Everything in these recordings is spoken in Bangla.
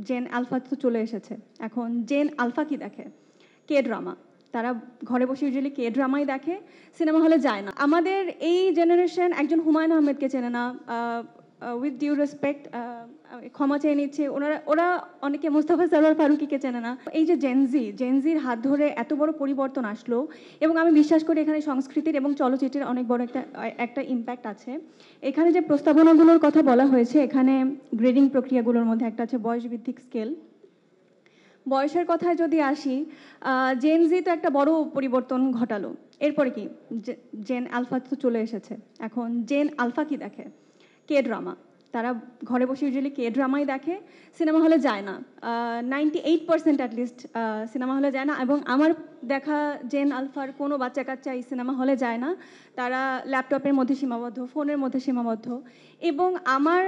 জেন আলফা তো চলে এসেছে। এখন জেন আলফা কি দেখে? K drama. তারা ঘরে বসে ইউজুয়ালি কে ড্রামাই দেখে, সিনেমা হলে যায় না। আমাদের এই জেনারেশন একজন হুমায়ুন আহমেদকে চেনে না। উইথ ডিউ রেসপেক্ট, ক্ষমা চেয়ে নিচ্ছে, ওরা অনেকে মোস্তফা সরোয়ার ফারুকীকে চেনে না। এই যে জেনজির হাত ধরে এত বড় পরিবর্তন আসলো, এবং আমি বিশ্বাস করি এখানে সংস্কৃতির এবং চলচ্চিত্রের অনেক বড় একটা ইম্প্যাক্ট আছে। এখানে যে প্রস্তাবনাগুলোর কথা বলা হয়েছে, এখানে গ্রেডিং প্রক্রিয়াগুলোর মধ্যে একটা আছে বয়সভিত্তিক স্কেল। বয়সের কথায় যদি আসি, জেনজি তো একটা বড় পরিবর্তন ঘটালো। এরপরে কি? জেন আলফা তো চলে এসেছে। এখন জেন আলফা কি দেখে? K drama. তারা ঘরে বসে ইউজুয়ালি কে ড্রামাই দেখে, সিনেমা হলে যায় না। 98% অ্যাটলিস্ট সিনেমা হলে যায় না। এবং আমার দেখা জেন আলফার কোনো বাচ্চা কাচ্চা এই সিনেমা হলে যায় না। তারা ল্যাপটপের মধ্যে সীমাবদ্ধ, ফোনের মধ্যে সীমাবদ্ধ। এবং আমার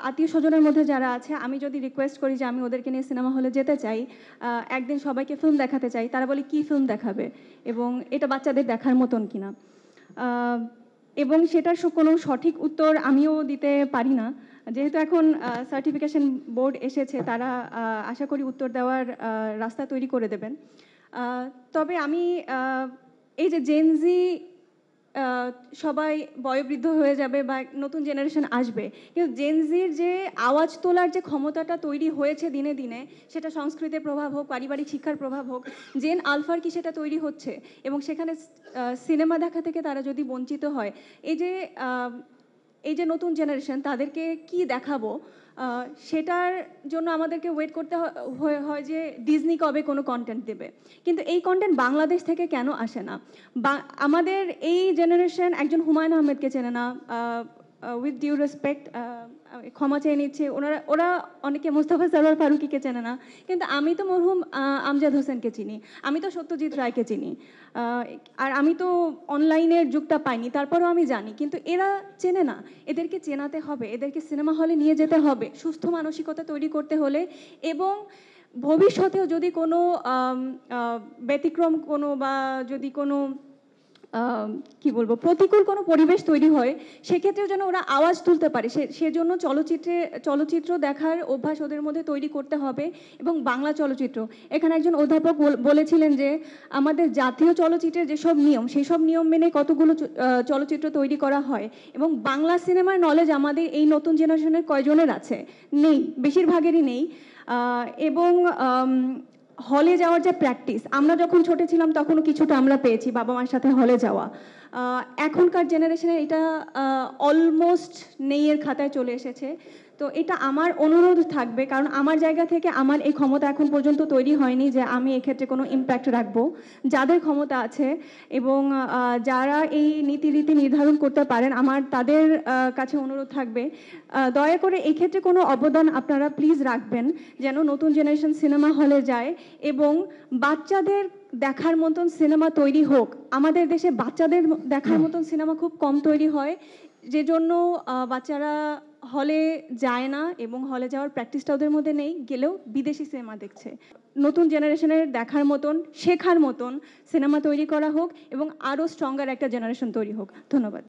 আত্মীয় স্বজনের মধ্যে যারা আছে, আমি যদি রিকোয়েস্ট করি যে আমি ওদেরকে নিয়ে সিনেমা হলে যেতে চাই, একদিন সবাইকে ফিল্ম দেখাতে চাই, তারা বলে কী ফিল্ম দেখাবে এবং এটা বাচ্চাদের দেখার মতন কিনা। এবং সেটার কোনো সঠিক উত্তর আমিও দিতে পারি না, যেহেতু এখন সার্টিফিকেশন বোর্ড এসেছে, তারা আশা করি উত্তর দেওয়ার রাস্তা তৈরি করে দেবেন। তবে আমি এই যে জেনজি সবাই বয়োবৃদ্ধ হয়ে যাবে বা নতুন জেনারেশন আসবে, কিন্তু জেনজির যে আওয়াজ তোলার যে ক্ষমতাটা তৈরি হয়েছে দিনে দিনে, সেটা সংস্কৃতির প্রভাব হোক, পারিবারিক শিক্ষার প্রভাব হোক, জেন আলফার কি সেটা তৈরি হচ্ছে। এবং সেখানে সিনেমা দেখা থেকে তারা যদি বঞ্চিত হয়, এই যে নতুন জেনারেশন, তাদেরকে কি দেখাবো, সেটার জন্য আমাদেরকে ওয়েট করতে হয় যে ডিজনি কবে কোনো কন্টেন্ট দেবে। কিন্তু এই কন্টেন্ট বাংলাদেশ থেকে কেন আসে না? আমাদের এই জেনারেশন একজন হুমায়ুন আহমেদকে চেনে না। উইথ ডিউ রেসপেক্ট, ক্ষমা চেয়ে নিচ্ছে, ওরা অনেকে মোস্তফা সরোয়ার ফারুকীকে চেনে না। কিন্তু আমি তো মরহুম আমজাদ হোসেনকে চিনি, আমি তো সত্যজিৎ রায়কে চিনি। আর আমি তো অনলাইনের যুগটা পাইনি, তারপরেও আমি জানি। কিন্তু এরা চেনে না। এদেরকে চেনাতে হবে, এদেরকে সিনেমা হলে নিয়ে যেতে হবে সুস্থ মানসিকতা তৈরি করতে হলে। এবং ভবিষ্যতেও যদি কোনো ব্যতিক্রম কোনো বা যদি কোনো কি বলবো প্রতিকূল কোনো পরিবেশ তৈরি হয়, সেক্ষেত্রেও যেন ওরা আওয়াজ তুলতে পারে। সেজন্য চলচ্চিত্র দেখার অভ্যাস ওদের মধ্যে তৈরি করতে হবে। এবং বাংলা চলচ্চিত্র, এখানে একজন অধ্যাপক বলেছিলেন যে আমাদের জাতীয় চলচ্চিত্রের যেসব নিয়ম, সেই সব নিয়ম মেনে কতগুলো চলচ্চিত্র তৈরি করা হয়। এবং বাংলা সিনেমার নলেজ আমাদের এই নতুন জেনারেশনের কয়জনের আছে? নেই, বেশিরভাগেরই নেই। এবং হলে যাওয়ার যে প্র্যাকটিস, আমরা যখন ছোট ছিলাম তখনও কিছুটা আমরা পেয়েছি বাবা মার সাথে হলে যাওয়া। এখনকার জেনারেশনে এটা অলমোস্ট নেইয়ের খাতায় চলে এসেছে। তো এটা আমার অনুরোধ থাকবে, কারণ আমার জায়গা থেকে আমার এই ক্ষমতা এখন পর্যন্ত তৈরি হয়নি যে আমি এক্ষেত্রে কোনো ইম্প্যাক্ট রাখবো। যাদের ক্ষমতা আছে এবং যারা এই নীতিরীতি নির্ধারণ করতে পারেন, আমার তাদের কাছে অনুরোধ থাকবে, দয়া করে এই ক্ষেত্রে কোনো অবদান আপনারা প্লিজ রাখবেন, যেন নতুন জেনারেশন সিনেমা হলে যায় এবং বাচ্চাদের দেখার মতন সিনেমা তৈরি হোক। আমাদের দেশে বাচ্চাদের দেখার মতন সিনেমা খুব কম তৈরি হয়, যে জন্য বাচ্চারা হলে যায় না এবং হলে যাওয়ার প্র্যাকটিসটা ওদের মধ্যে নেই, গেলেও বিদেশি সিনেমা দেখছে। নতুন জেনারেশনের দেখার মতন, শেখার মতন সিনেমা তৈরি করা হোক এবং আরও স্ট্রঙ্গার একটা জেনারেশন তৈরি হোক। ধন্যবাদ।